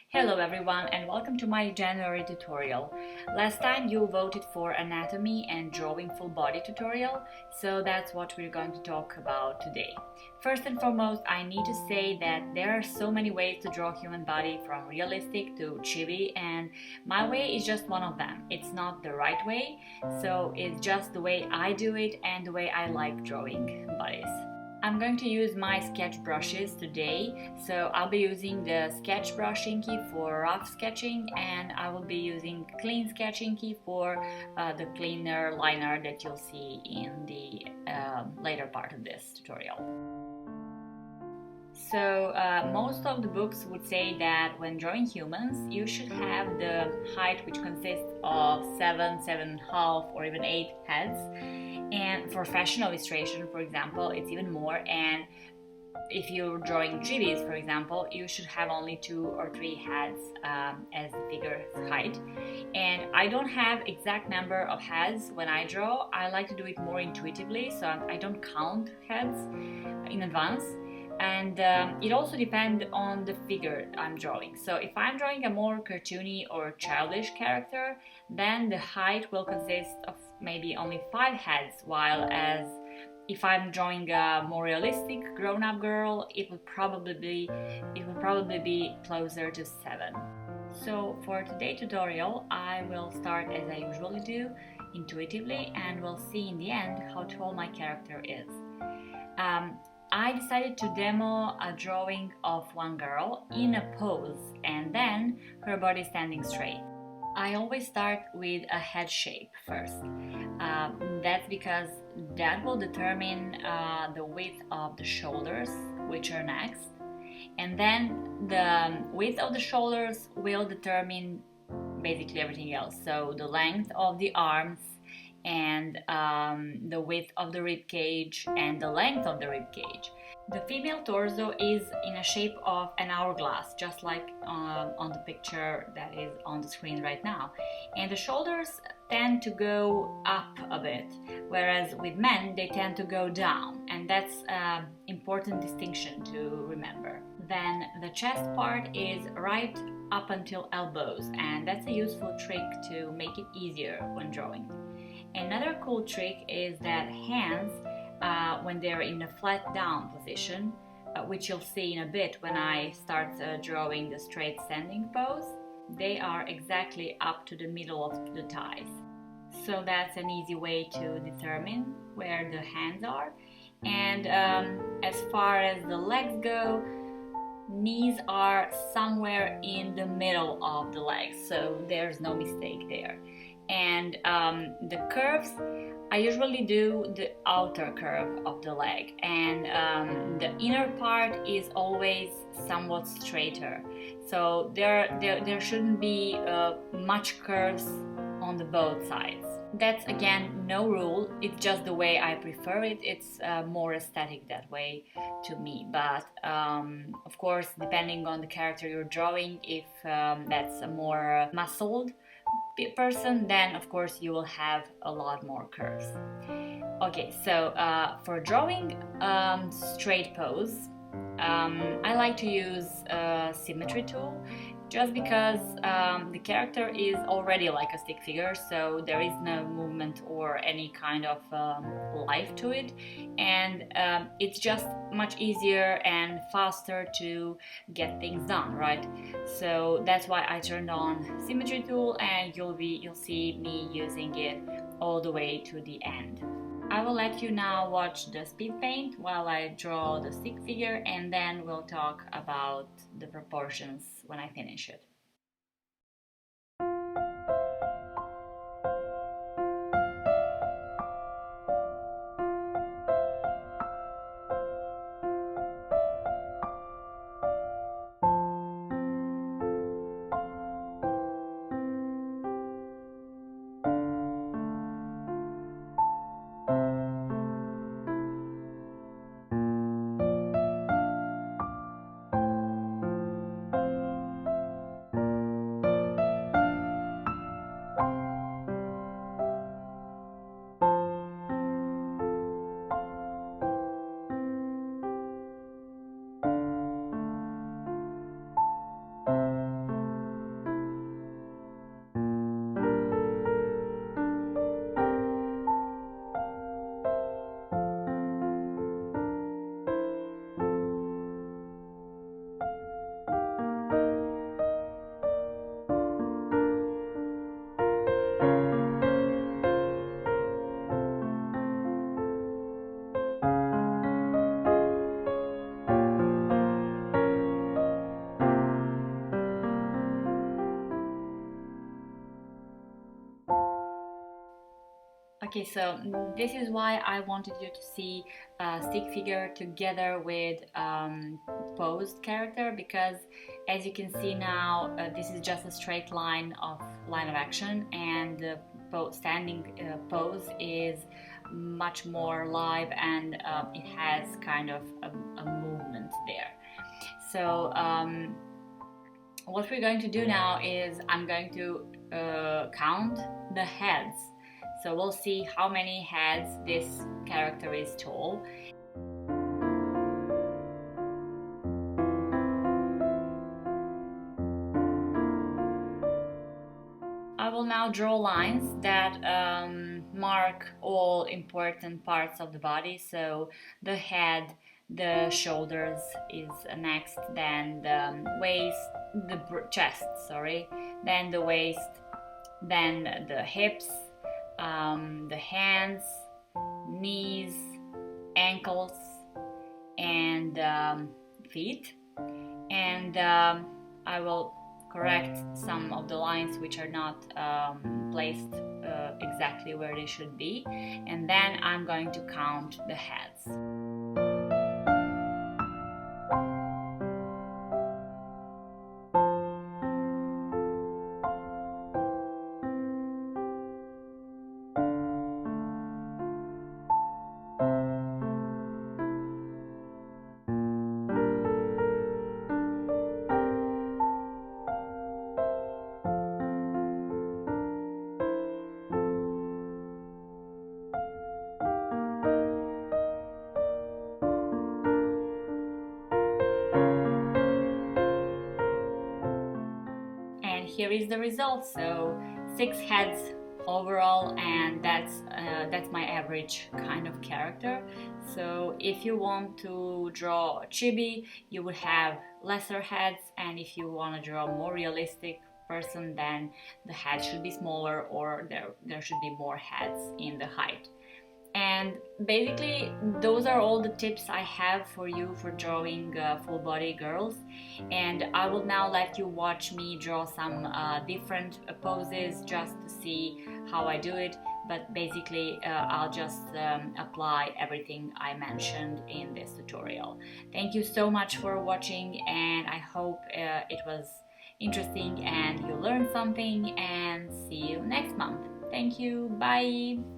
Hello everyone and welcome to my January tutorial. Last time you voted for anatomy and drawing full body tutorial, so that's what we're going to talk about today. First and foremost, I need to say that there are so many ways to draw human body, from realistic to chibi, and my way is just one of them. It's not the right way, so it's just the way I do it and the way I like drawing bodies. I'm going to use my sketch brushes today, so I'll be using the sketch brush inky for rough sketching, and I will be using clean sketch inky for the cleaner liner that you'll see in the later part of this tutorial. So most of the books would say that when drawing humans, you should have the height which consists of 7, 7.5 or even 8 heads. And for fashion illustration, for example, it's even more. And if you're drawing chibis, for example, you should have only 2 or 3 heads as the figure height. And I don't have exact number of heads when I draw. I like to do it more intuitively, so I don't count heads in advance. And it also depends on the figure I'm drawing. So if I'm drawing a more cartoony or childish character, then the height will consist of maybe only 5 heads, while as if I'm drawing a more realistic grown-up girl, it will probably be closer to 7. So for today's tutorial, I will start as I usually do, intuitively, and we'll see in the end how tall my character is. I decided to demo a drawing of one girl in a pose and then her body standing straight. I always start with a head shape first. That's because that will determine the width of the shoulders, which are next, and then the width of the shoulders will determine basically everything else. So the length of the arms, and the width of the rib cage and the length of the rib cage. The female torso is in a shape of an hourglass, just like on the picture that is on the screen right now. And the shoulders tend to go up a bit, whereas with men they tend to go down, and that's an important distinction to remember. Then the chest part is right up until elbows, and that's a useful trick to make it easier when drawing. Another cool trick is that hands, when they're in a flat down position, which you'll see in a bit when I start drawing the straight standing pose, they are exactly up to the middle of the thighs. So that's an easy way to determine where the hands are. And as far as the legs go, knees are somewhere in the middle of the legs, so there's no mistake there. And the curves, I usually do the outer curve of the leg, and the inner part is always somewhat straighter. So there shouldn't be much curves on the both sides. That's again no rule, it's just the way I prefer it. It's more aesthetic that way to me, but of course, depending on the character you're drawing, if that's a more muscled person, then of course you will have a lot more curves. Okay, so for drawing straight pose, I like to use a symmetry tool, just because the character is already like a stick figure, so there is no movement or any kind of life to it, and it's just much easier and faster to get things done, right? So that's why I turned on symmetry tool, and you'll see me using it all the way to the end. I will let you now watch the speed paint while I draw the stick figure, and then we'll talk about the proportions when I finish it. Okay, so this is why I wanted you to see stick figure together with posed character, because as you can see now, this is just a straight line of action, and the standing pose is much more live, and it has kind of a movement there. So what we're going to do now is I'm going to count the heads. So we'll see how many heads this character is tall. I will now draw lines that mark all important parts of the body. So the head, the shoulders is next, then the waist, the chest, sorry, then the waist, then the hips, the hands, knees, ankles, and feet. And I will correct some of the lines which are not placed exactly where they should be, and then I'm going to count the heads. And here is the result. So 6 heads overall, and that's my average kind of character. So if you want to draw a chibi, you would have lesser heads, and if you want to draw a more realistic person, then the head should be smaller, or there should be more heads in the height. And basically those are all the tips I have for you for drawing full body girls. And I will now let you watch me draw some different poses just to see how I do it. But basically I'll just apply everything I mentioned in this tutorial. Thank you so much for watching, and I hope it was interesting and you learned something, and see you next month. Thank you, bye!